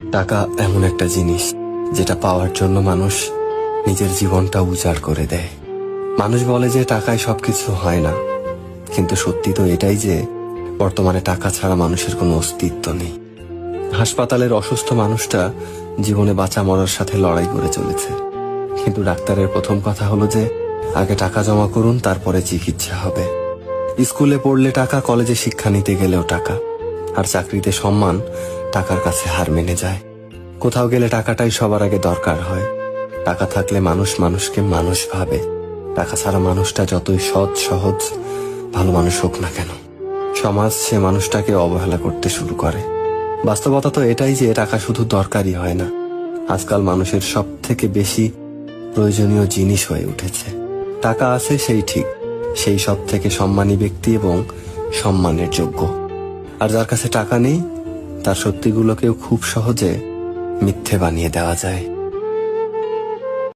টাকা এমন একটা জিনিস যেটা পাওয়ার জন্য মানুষ নিজের জীবনটা উজাড় করে দেয়। মানুষ বলে যে টাকায় সবকিছু হয় না, কিন্তু সত্যি তো এটাই যে বর্তমানে টাকা ছাড়া মানুষের কোনো অস্তিত্ব নেই। হাসপাতালের অসুস্থ মানুষটা জীবনে বাঁচা মরার সাথে লড়াই করে চলেছে, কিন্তু ডাক্তারের প্রথম কথা হলো যে আগে টাকা জমা করুন, তারপরে চিকিৎসা হবে। স্কুলে পড়লে টাকা, কলেজে শিক্ষা নিতে গেলেও টাকা, আর চাকরিতে সম্মান টাকার কাছে হার মেনে যায়। কোথাও গেলে টাকাটাই সবার আগে দরকার হয়। টাকা থাকলে মানুষ মানুষকে মানুষ ভাবে। টাকা ছাড়া মানুষটা যতই সৎ সহজ ভালো মানুষ হোক না কেন, সমাজ সে মানুষটাকে অবহেলা করতে শুরু করে। বাস্তবতা তো এটাই যে টাকা শুধু দরকারই হয় না, আজকাল মানুষের সব থেকে বেশি প্রয়োজনীয় জিনিস হয়ে উঠেছে। টাকা আছে সেই ঠিক, সেই সব থেকে সম্মানী ব্যক্তি এবং সম্মানের যোগ্য। আর যার কাছে টাকা নেই, তার সত্যিগুলোকেও খুব সহজে মিথ্যে বানিয়ে দেওয়া যায়।